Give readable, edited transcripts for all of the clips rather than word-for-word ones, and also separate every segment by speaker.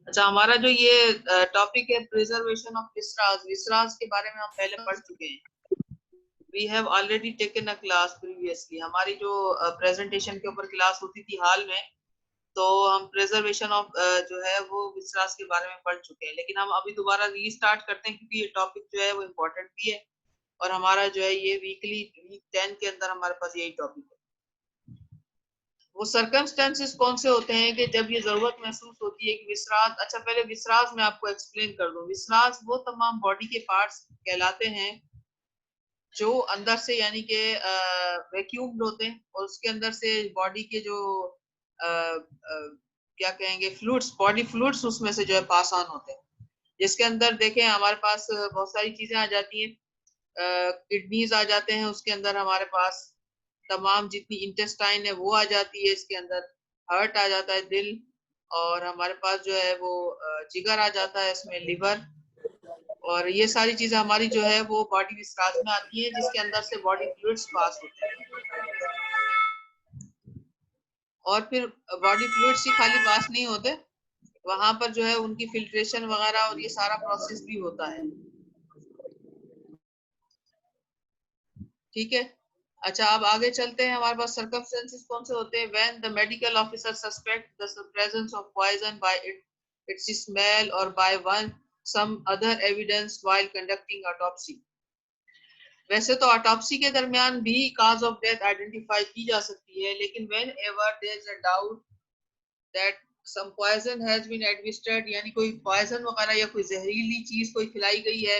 Speaker 1: अच्छा, हमारा जो ये टॉपिक है प्रिजर्वेशन ऑफ विसराज, विसराज के बारे में हम पहले पढ़ चुके हैं। We have already taken a class previously. हमारी जो प्रेजेंटेशन के ऊपर क्लास होती थी हाल में, तो हम प्रिजर्वेशन ऑफ जो है वो विसराज के बारे में पढ़ चुके हैं, लेकिन हम अभी दोबारा रीस्टार्ट करते हैं क्योंकि ये टॉपिक जो है वो इम्पोर्टेंट भी है और हमारा जो है ये वीक 10 के अंदर हमारे पास यही टॉपिक है। वो सर्कमस्टेंसेस कौन से होते हैं कि जब ये जरूरत महसूस होती है कि विसराज, अच्छा पहले विसराज मैं आपको एक्सप्लेन कर दूं। विसराज वो तमाम बॉडी के पार्ट्स कहलाते हैं जो अंदर से यानी कि वैक्यूम्ड होते हैं और उसके अंदर से बॉडी के जो क्या कहेंगे फ्लूइड्स, बॉडी फ्लूइड्स उसमें से जो है पास ऑन होते हैं। जिसके अंदर देखें हमारे पास बहुत सारी चीजें आ जाती हैं, किडनीज आ जाते हैं उसके अंदर, हमारे पास तमाम जितनी इंटेस्टाइन है वो आ जाती है इसके अंदर, हार्ट आ जाता है, दिल, और हमारे पास जो है वो जिगर आ जाता है, इसमें लिवर, और ये सारी चीजें हमारी जो है वो बॉडी विसराज में आती है जिसके अंदर से बॉडी फ्लूइड्स पास होते हैं। और फिर बॉडी फ्लूइड्स ही खाली पास नहीं होते, वहां पर जो है उनकी फिल्ट्रेशन वगैरह और ये सारा प्रोसेस भी होता है। ठीक है, अच्छा अब आगे चलते हैं। हमारे पास सर्कमस्टेंसेस कौन से होते हैं? When the medical officer suspect the presence of poison by its smell और by one some other evidence while conducting autopsy. वैसे तो ऑटोप्सी के दरमियान भी काज ऑफ डेथ आइडेंटिफाई की जा सकती है, लेकिन whenever there is a doubt that some poison has been administered, यानी कोई पॉइजन वगैरह या कोई जहरीली चीज कोई खिलाई गई है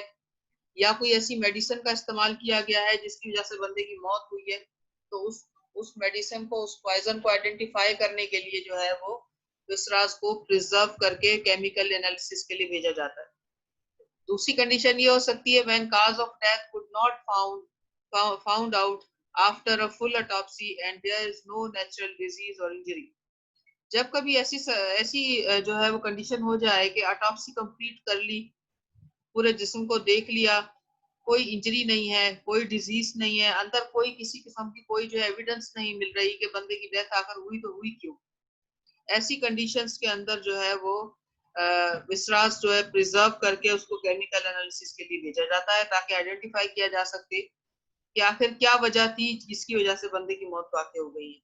Speaker 1: या कोई ऐसी मेडिसिन का इस्तेमाल किया गया है जिसकी वजह से बंदे की मौत हुई है, तो उस मेडिसिन को, उस पॉइजन को आइडेंटिफाई करने के लिए जो है वो विसराज को प्रिजर्व करके केमिकल एनालिसिस के लिए भेजा जाता है। दूसरी कंडीशन ये हो सकती है when cause of death could not found out after a full autopsy and there is no natural disease और इंजरी। जब कभी ऐसी ऐसी जो है वो कंडीशन हो जाए कि ऑटोप्सी कंप्लीट कर ली, पूरे जिस्म को देख लिया, कोई इंजरी नहीं है, कोई डिजीज नहीं है, अंदर कोई किसी किस्म की कोई जो एविडेंस नहीं मिल रही कि बंदे की डेथ आखिर हुई तो हुई क्यों, ऐसी कंडीशंस के अंदर जो है वो विसराज जो है प्रिजर्व करके उसको केमिकल एनालिसिस के लिए भेजा जाता है ताकि आइडेंटिफाई किया जा सके कि आखिर क्या वजह थी जिसकी वजह से बंदे की मौत वाकई हो गई है।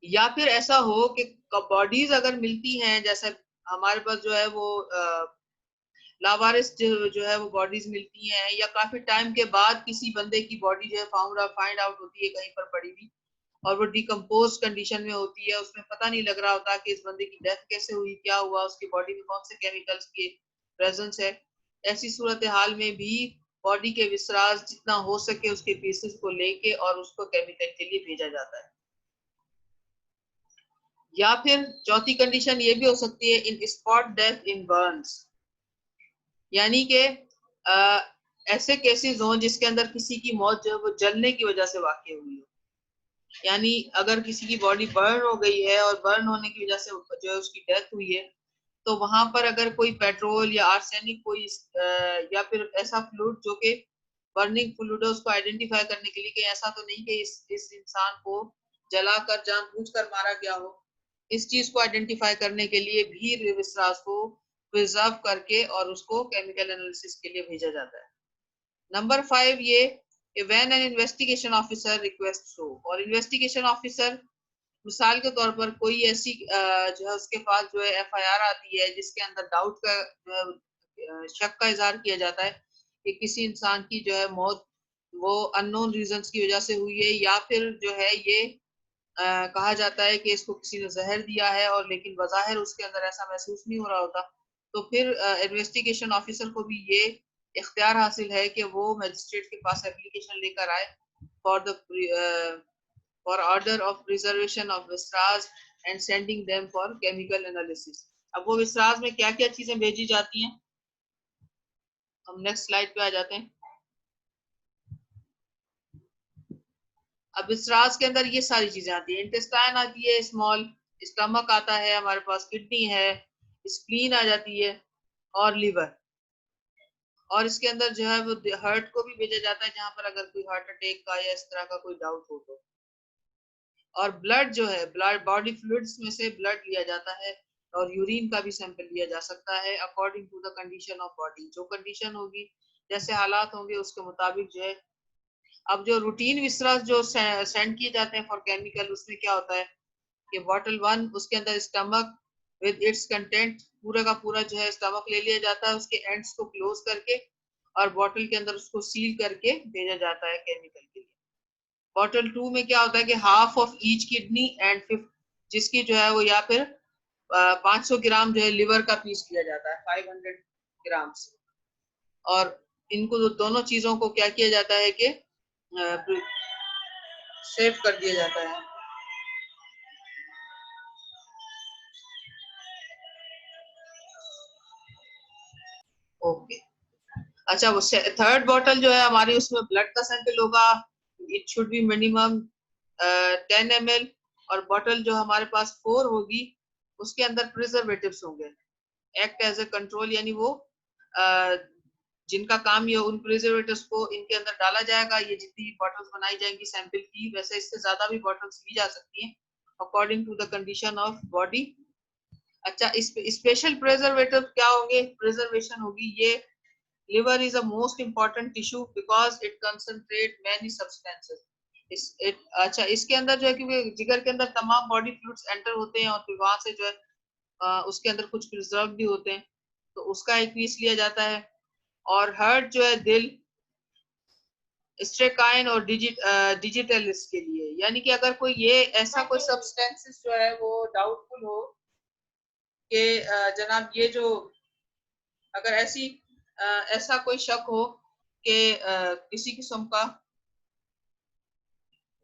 Speaker 1: या फिर ऐसा हो कि बॉडीज अगर मिलती हैं, जैसे हमारे पास जो है वो लावारिस जो है वो बॉडीज मिलती हैं, या काफी टाइम के बाद किसी बंदे की बॉडी जो है फाइंड आउट होती है कहीं पर पड़ी हुई और वो डिकम्पोज कंडीशन में होती है, उसमें पता नहीं लग रहा होता कि इस बंदे की डेथ कैसे हुई, क्या हुआ, उसकी बॉडी में कौन से केमिकल्स की प्रेजेंस है। ऐसी सूरत हाल में भी बॉडी के विसराज जितना हो सके उसके पीसेस को लेके और उसको केमिकल के लिए भेजा जाता है। या फिर चौथी कंडीशन ये भी हो सकती है इन स्पॉट डेथ इन बर्न्स, यानी कि ऐसे केसेस हों जिसके अंदर किसी की मौत जो है वो जलने की वजह से वाकई हुई हो, यानी अगर किसी की बॉडी बर्न हो गई है और बर्न होने की वजह से जो है उसकी डेथ हुई है, तो वहां पर अगर कोई पेट्रोल या आर्सेनिक कोई या फिर ऐसा फ्लूइड जो कि बर्निंग फ्लूइड है उसको आइडेंटिफाई करने के लिए कि ऐसा तो नहीं कि इस इंसान को जलाकर जानबूझकर मारा गया हो, इस चीज को आइडेंटिफाई करने के लिए भी विसराज को प्रिजर्व करके और उसको केमिकल एनालिसिस के लिए भेजा जाता है। नंबर 5 ये when an investigation officer request सो, और इन्वेस्टिगेशन ऑफिसर मिसाल के तौर पर कोई ऐसी जो है उसके पास जो है एफआईआर आती है जिसके अंदर डाउट का शक का इजहार किया जाता है कि किसी इंसान की जो है मौत वो अननोन रीजंस की वजह से हुई है, या फिर जो है ये कहा जाता है कि इसको किसी ने जहर दिया है और लेकिन बज़ाहिर उसके अंदर ऐसा महसूस नहीं हो रहा होता, तो फिर इन्वेस्टिगेशन ऑफिसर को भी ये इख्तियार हासिल है कि वो मजिस्ट्रेट के पास एप्लीकेशन लेकर आए for the for order of preservation of viscera and sending them for chemical analysis. अब वो विसराज में क्या क्या चीजें भेजी जाती हैं, हम नेक्स्ट स्लाइड पे आ जाते हैं। अब विसराज के अंदर ये सारी चीजें आती है, इंटेस्टाइन आती है स्मॉल, स्टमक आता है, हमारे पास किडनी है, स्प्लीन आ जाती है और लिवर, और इसके अंदर जो है वो हार्ट को भी भेजा जाता है जहां पर अगर कोई हार्ट अटैक का या इस तरह का कोई डाउट हो तो। और ब्लड जो है, ब्लड बॉडी फ्लूइड्स में से ब्लड लिया जाता है और यूरिन का भी सैंपल लिया जा सकता है according to the condition of body. जो कंडीशन होगी, जैसे हालात होंगे, उसके मुताबिक जो है। अब जो रूटीन विसरास जो सेंड किए जाते हैं फॉर केमिकल, उसमें क्या होता है कि बॉटल 1 उसके अंदर स्टमक विद इट्स कंटेंट पूरा का पूरा जो है स्टमक ले लिया जाता है, उसके एंड्स को क्लोज करके, और बॉटल के अंदर उसको सील करके भेजा जाता है केमिकल के लिए। बॉटल 2 में क्या होता है कि half of each kidney and 5 जिसकी जो है वो, या फिर 500 ग्राम जो है लिवर का पीस किया जाता है, 500 ग्राम। और इनको दोनों चीजों को क्या किया जाता है कि सेव कर दिया जाता है। ओके। अच्छा, वो थर्ड बॉटल जो है हमारी, उसमें ब्लड का सैंपल होगा। It should be minimum 10 ml। और बॉटल जो हमारे पास 4 होगी, उसके अंदर प्रिजर्वेटिव्स होंगे, एक्ट एज ए कंट्रोल, यानी वो जिनका काम ये, उन प्रिजर्वेटिव्स को इनके अंदर डाला जाएगा। ये जितनी बॉटल्स बनाई जाएंगी सैंपल की, वैसे इससे ज्यादा भी बॉटल्स ली जा सकती हैं according to the condition of body. अच्छा, स्पेशल प्रिजर्वेटिव क्या होंगे, प्रिजर्वेशन होगी ये। liver is a most important tissue because it concentrate many substances। अच्छा, इसके अंदर जो है, क्योंकि जिगर के अंदर तमाम बॉडी फ्लूइड्स एंटर होते हैं, और फिर वहां से जो है उसके अंदर कुछ प्रिजर्व भी होते हैं, तो उसका एक पीस लिया जाता है। और हार्ट जो है, दिल, स्ट्रेकाइन और डिजिटल इसके लिए, यानी कि अगर कोई ये ऐसा कोई सब्सटेंसेस जो है वो डाउटफुल हो कि जनाब ये जो, अगर ऐसा कोई शक हो कि किसी किस्म का,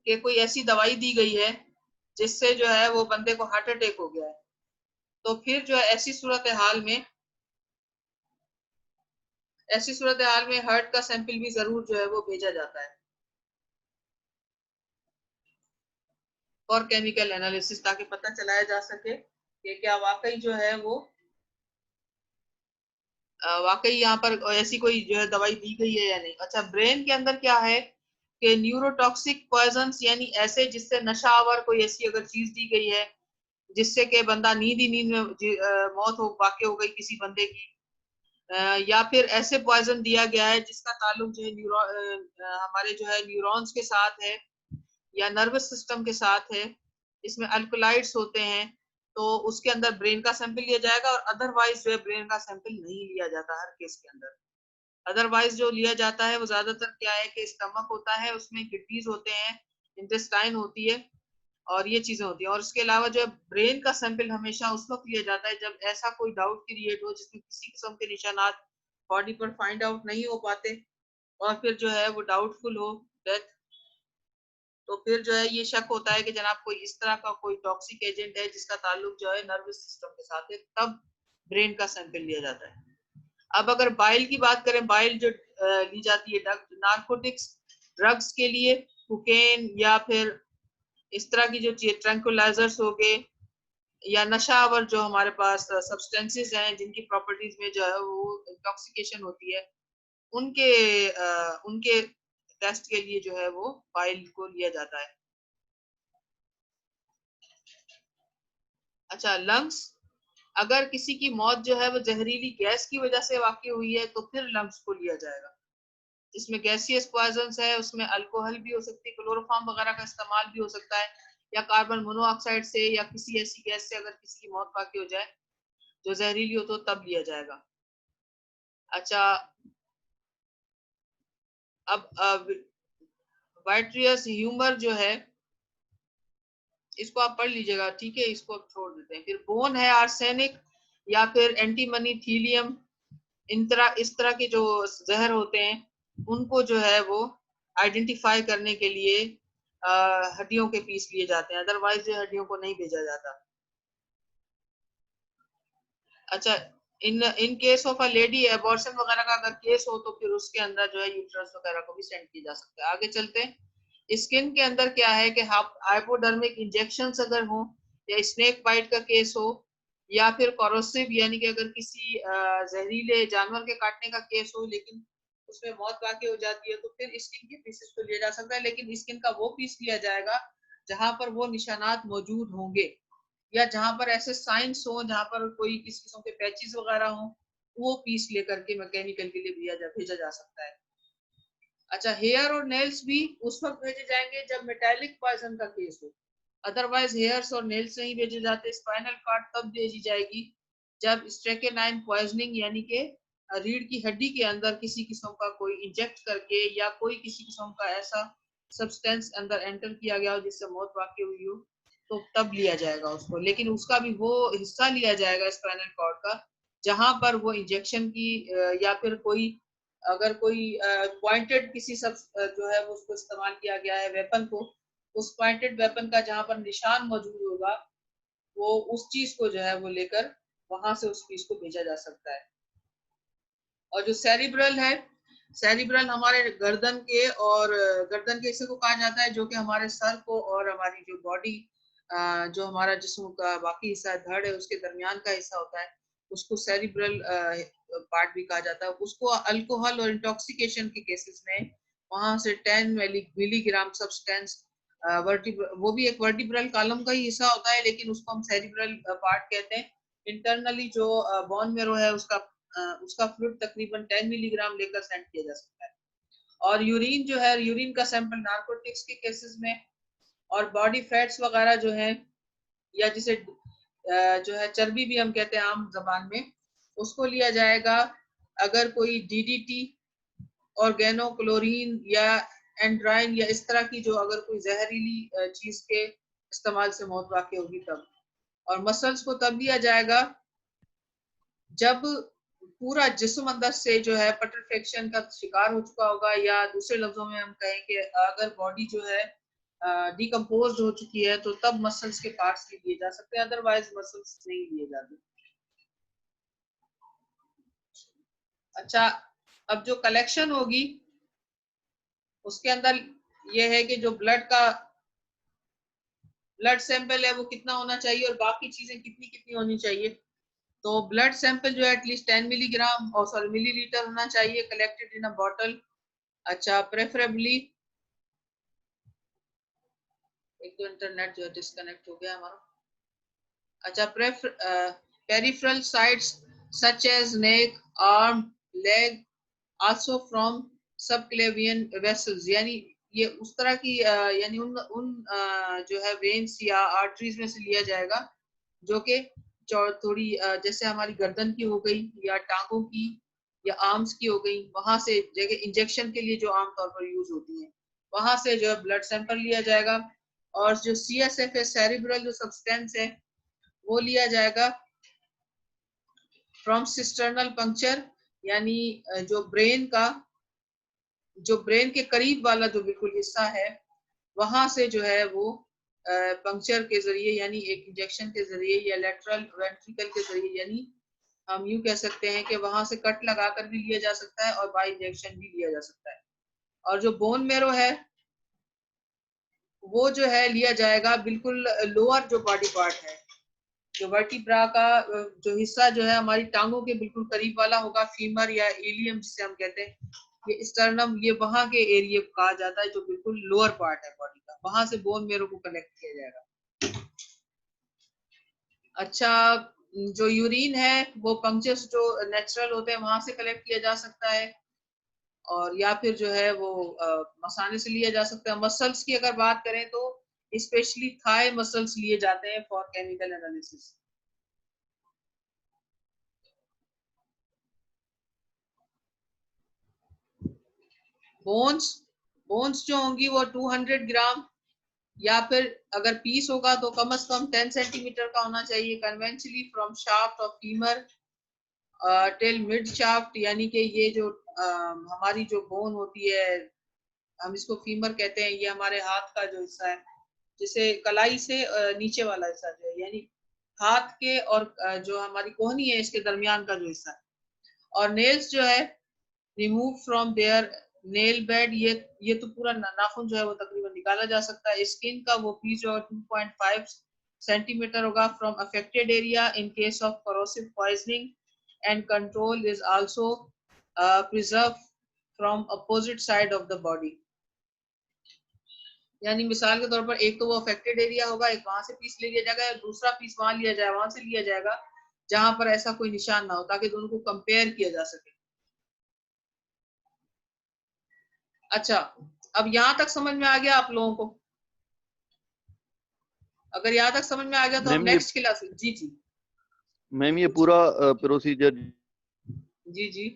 Speaker 1: कि कोई ऐसी दवाई दी गई है जिससे जो है वो बंदे को हार्ट अटैक हो गया है, तो फिर जो है ऐसी सूरत हाल में हार्ट का सैंपल भी जरूर जो है वो भेजा जाता है फॉर केमिकल एनालिसिस, ताकि पता चलाया जा सके कि क्या वाकई जो है वो वाकई यहाँ पर ऐसी कोई जो है दवाई दी गई है या नहीं। अच्छा, ब्रेन के अंदर क्या है कि न्यूरोटॉक्सिक पॉइजन्स, यानी ऐसे जिससे नशावर कोई ऐसी अगर चीज दी गई है जिससे कि बंदा नींद ही नींद में मौत हो वाक़ हो गई किसी बंदे की, या फिर ऐसे पॉइजन दिया गया है जिसका ताल्लुक जो है हमारे जो है न्यूरॉन्स के साथ है, या नर्वस सिस्टम के साथ है, इसमें अल्कलाइड्स होते हैं, तो उसके अंदर ब्रेन का सैंपल लिया जाएगा। और अदरवाइज जो है ब्रेन का सैंपल नहीं लिया जाता हर केस के अंदर। अदरवाइज जो लिया जाता है वो ज्यादातर क्या है कि स्टमक होता है, उसमें किडनीज होते हैं, इंटेस्टाइन होती है, और ये चीजें होती हैं। और इसके अलावा जो है ब्रेन का सैंपल हमेशा उस वक्त लिया जाता है जब ऐसा कोई डाउट क्रिएट हो जिसमें किसी किस्म के निशानात बॉडी पर फाइंड आउट नहीं हो पाते, और फिर जो है वो डाउटफुल हो डेथ, तो फिर जो है ये शक होता है कि जनाब कोई इस तरह का कोई टॉक्सिक एजेंट है जिसका ताल्लुक जो है नर्वस सिस्टम के साथ है, तब ब्रेन का सैंपल लिया जाता है। अब अगर बाइल की बात करें, बाइल जो ली जाती है नार्कोटिक्स ड्रग्स के लिए, कोकेन या फिर इस तरह की जो ट्रैंकुलाइजर्स हो गए, या नशावर जो हमारे पास सब्सटेंसेस हैं जिनकी प्रॉपर्टीज में जो है वो इंटॉक्सिकेशन होती है, उनके टेस्ट के लिए जो है वो बाइल को लिया जाता है। अच्छा, लंग्स, अगर किसी की मौत जो है वो जहरीली गैस की वजह से वाकई हुई है तो फिर लंग्स को लिया जाएगा। जिसमें गैसियस पॉइजन्स है, उसमें अल्कोहल भी हो सकती है, क्लोरोफॉर्म वगैरह का इस्तेमाल भी हो सकता है, या कार्बन मोनोऑक्साइड से, या किसी ऐसी गैस से अगर किसी की मौत वाकई हो जाए जो जहरीली हो, तो तब लिया जाएगा। अच्छा, अब वाइट्रियस ह्यूमर जो है, इसको आप पढ़ लीजिएगा, ठीक है, इसको आप छोड़ देते हैं। फिर बोन है आर्सेनिक या फिर एंटीमनी थीलियम, इस तरह के जो जहर होते हैं उनको जो है वो आइडेंटिफाई करने के लिए हड्डियों के पीस लिए जाते हैं, अदरवाइज जो हड्डियों को नहीं भेजा जाता। अच्छा, in case of a lady abortion वगैरह का अगर केस हो तो फिर उसके अंदर जो है यूट्रस वगैरह को भी सेंड किया जा सकता है। आगे चलते हैं। स्किन के अंदर क्या है कि हाइपोडर्मिक इंजेक्शन अगर हो, या स्नेक बाइट का केस हो, या फिर कोरोसिव, यानी कि अगर किसी जहरीले जानवर के काटने का केस हो लेकिन उसमें मौत वाकई हो जाती है, तो फिर स्किन के पीसेस को लिया जा सकता है, लेकिन स्किन का वो पीस लिया जाएगा जहां पर वो निशानात मौजूद होंगे। या जहां पर ऐसे साइंस हो जहां पर कोई किसी किस्म के पैचेस वगैरह हो, वो पीस लेकर के मैकेनिकल के लिए भेजा जा सकता है। अच्छा, हेयर और नेल्स भी उस वक्त भेजे जाएंगे जब मेटालिक पॉइजन का केस हो, अदरवाइज हेयर्स और नेल्स नहीं भेजे जाते। स्पाइनल कार्ड तब भेजी जाएगी जब स्ट्रेकेनाइन पॉइजनिंग यानी कि रीढ़ की हड्डी के अंदर किसी किस्म का कोई इंजेक्ट करके या कोई किसी किस्म का ऐसा सब्सटेंस अंदर एंटर किया गया हो जिससे मौत वाकई हुई हो, तो तब लिया जाएगा उसको। लेकिन उसका भी वो हिस्सा लिया जाएगा स्पाइनल कॉर्ड का जहां पर वो इंजेक्शन की या फिर कोई अगर कोई पॉइंटेड किसी सब जो है वो उसको इस्तेमाल किया गया है वेपन को, उस पॉइंटेड वेपन का जहां पर निशान मौजूद होगा, वो उस चीज को जो है वो लेकर वहां से उस पीस को भेजा जा सकता है। और जो सेरिब्रल है, सेरिब्रल हमारे गर्दन के और गर्दन के हिस्से को कहा जाता है जो कि हमारे सर को और हमारी जो बॉडी जो हमारा जिस्म का बाकी हिस्सा है, धड़ है, उसके दरमियान का हिस्सा होता है, उसको सेरिब्रल पार्ट भी कहा जाता है। उसको अल्कोहल और इंटॉक्सिकेशन के केसेस में वहां से 10 मिलीग्राम सब्सटेंस वो भी एक वर्टिब्रल कॉलम का ही हिस्सा होता है, लेकिन उसको हम सेरिब्रल पार्ट कहते हैं। इंटरनली जो बोन मेरो है उसका फ्लूइड तकरीबन 10 मिलीग्राम लेकर सेंड किया जा सकता है। और यूरिन जो है, यूरिन का सैंपल नार्कोटिक्स के केसेस में और बॉडी फैट्स वगैरह जो है, या जिसे जो है चर्बी भी हम कहते हैं आम जबान में, उसको लिया जाएगा अगर कोई डीडीटी ऑर्गेनोक्लोरीन या एंड्राइन या इस तरह की जो अगर कोई जहरीली चीज के इस्तेमाल से मौत वाकई होगी तब। और मसल्स को तब लिया जाएगा जब पूरा जिस्म अंदर से जो है पटरफेक्शन का शिकार हो चुका होगा, या दूसरे लफ्जों में हम कहें कि अगर बॉडी जो है डिकम्पोज हो चुकी है, तो तब मसल्स के पार्ट्स लिए जा सकते हैं, अदरवाइज मसल्स नहीं लिए जाते। अच्छा, अब जो कलेक्शन होगी उसके अंदर यह है कि जो ब्लड सैंपल है वो कितना होना चाहिए और बाकी चीजें कितनी कितनी होनी चाहिए। तो ब्लड सैंपल जो है एटलीस्ट 10 मिलीग्राम और सॉरी मिलीलीटर होना चाहिए, कलेक्टेड इन अ बॉटल। अच्छा, प्रेफरेबली एक तो इंटरनेट जो है डिस्कनेक्ट हो गया हमारा। अच्छा, peripheral sites such as neck, arm, leg, also from subclavian vessels, यानी ये उस तरह की यानी उन उन जो है वेन्स या आर्टरीज में से लिया जाएगा जो कि थोड़ी जैसे हमारी गर्दन की हो गई या टांगों की या आर्म्स की हो गई, वहां से जगह इंजेक्शन के लिए जो आमतौर पर यूज होती है, वहां से जो है ब्लड सैंपल लिया जाएगा। और जो CSF है, सेरिब्रल जो सब्सटेंस है, वो लिया जाएगा फ्रॉम सिस्टर्नल पंक्चर, यानी जो ब्रेन के करीब वाला जो बिल्कुल हिस्सा है, वहां से जो है वो पंक्चर के जरिए यानी एक इंजेक्शन के जरिए या लेटरल वेंट्रिकल के जरिए, यानी हम यूं कह सकते हैं कि वहां से कट लगाकर भी लिया जा सकता है और बाय इंजेक्शन भी लिया जा सकता है। और जो बोन मेरो है वो जो है लिया जाएगा बिल्कुल लोअर जो बॉडी पार्ट है, जो वर्टिब्रा का जो हिस्सा जो है हमारी टांगों के बिल्कुल करीब वाला होगा, फीमर या इलियम जिसे हम कहते हैं, ये स्टर्नम, ये वहां के एरिया को कहा जाता है जो बिल्कुल लोअर पार्ट है बॉडी का, वहां से बोन मेरो को कलेक्ट किया जाएगा। अच्छा, जो यूरिन है वो पंक्चर्स जो नेचुरल होते हैं वहां से कलेक्ट किया जा सकता है, और या फिर जो है वो मसाने से लिया जा सकता है। मसल्स की अगर बात करें तो स्पेशली थाई मसल्स लिए जाते हैं for chemical analysis. Bones bones जो होंगी वो 200 ग्राम, या फिर अगर पीस होगा तो कम से कम 10 सेंटीमीटर का होना चाहिए, conventionally from shaft of femur till mid shaft, यानी कि ये जो हमारी जो बोन होती है, हम इसको फीमर कहते हैं, ये हमारे हाथ का जो हिस्सा है, जिसे कलाई से नीचे वाला हिस्सा जो है, यानी हाथ के और जो हमारी कोहनी है इसके दरमियान का जो हिस्सा है। और नेल्स जो है remove from their nail bed, ये तो पूरा नाखून जो है वो तकरीबन निकाला जा सकता है। स्किन का वो पीस जो 2.5 सेंटीमीटर होगा from affected area in case of corrosive poisoning, and control is also preserved from opposite side of the body. यानी मिसाल के तौर पर एक तो वो अफेक्टेड एरिया होगा, एक वहां से पीस ले लिया जाएगा, दूसरा पीस वहां लिया जाए, वहां से लिया जाएगा जहां पर ऐसा कोई निशान ना हो, ताकि दोनों को कंपेयर किया जा सके। अच्छा, अब यहां तक समझ में आ गया आप लोगों को? अगर यहाँ तक समझ में आ गया तो हम नेक्स्ट क्लास। जी जी
Speaker 2: मैम, ये पूरा प्रोसीजर
Speaker 1: जी जी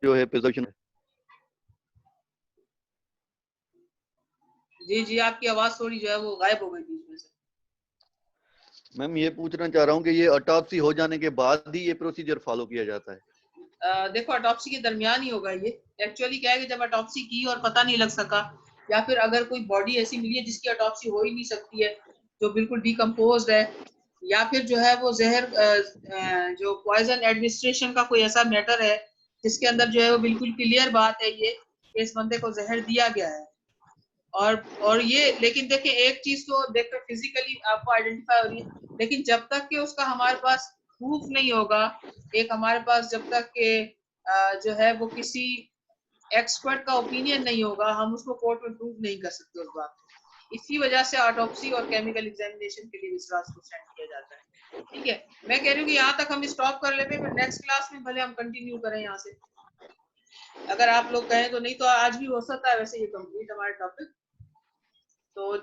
Speaker 2: जो है प्रिजर्वेशन।
Speaker 1: जी जी आपकी आवाज थोड़ी जो है वो गायब हो गई बीच में से।
Speaker 2: मैम, ये पूछना चाह रहा हूँ कि ये ऑटोप्सी हो जाने के बाद ही ये प्रोसीजर फॉलो किया जाता है?
Speaker 1: देखो, ऑटोप्सी के दरमियान ही होगा ये। एक्चुअली क्या है कि जब ऑटोप्सी की और पता नहीं लग सका, या फिर अगर कोई बॉडी ऐसी मिली है जिसकी ऑटोप्सी हो ही नहीं सकती है, जो बिल्कुल डिकम्पोज्ड है, या फिर जो है वो जहर जो पॉइजन एडमिनिस्ट्रेशन का कोई ऐसा मैटर है जिसके अंदर जो है वो बिल्कुल क्लियर बात है ये कि इस बंदे को जहर दिया गया है। और ये, लेकिन देखिए एक चीज तो देखकर फिजिकली आपको आइडेंटिफाई हो रही है, लेकिन जब तक कि उसका हमारे पास प्रूफ नहीं होगा, एक हमारे पास जब तक के जो है वो किसी एक्सपर्ट का ओपिनियन नहीं होगा, हम उसको कोर्ट में प्रूव नहीं कर सकते उस बात को। इसी वजह से ऑटोप्सी और केमिकल एग्जामिनेशन के लिए विश्वास को सेंड किया जाता है। ठीक है, मैं कह रही हूँ कि यहाँ तक हम स्टॉप कर लेते हैं, फिर नेक्स्ट क्लास में भले हम कंटिन्यू करें यहाँ से, अगर आप लोग कहें तो। नहीं तो आज भी हो सकता है वैसे ये कंप्लीट हमारा टॉपिक, तो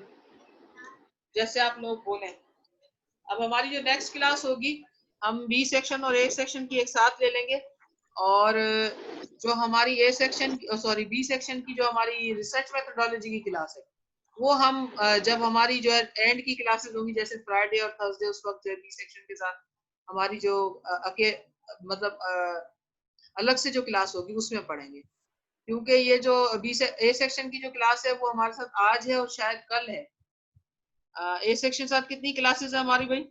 Speaker 1: जैसे आप लोग बोलें। अब हमारी जो नेक्स्ट क्लास होगी, हम बी सेक्शन और ए सेक्शन की एक साथ ले लेंगे, और जो हमारी A section sorry B section की जो हमारी रिसर्च मेथोडोलॉजी की क्लास है, वो हम जब हमारी जो है एंड की क्लासेस होंगी, जैसे फ्राइडे और थर्सडे, उस वक्त जो है बी सेक्शन के साथ हमारी जो मतलब अलग से जो क्लास होगी उसमें पढ़ेंगे। क्योंकि ये जो बी से ए सेक्शन की जो क्लास है वो हमारे साथ आज है और शायद कल है। ए सेक्शन साथ कितनी क्लासेस है हमारी भाई?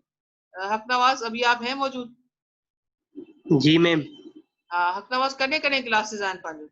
Speaker 1: हकनवाज, अभी आप हैं मौजूद?
Speaker 3: जी मैम।
Speaker 1: हकनवाज, कने क्लासेस हैं पांच?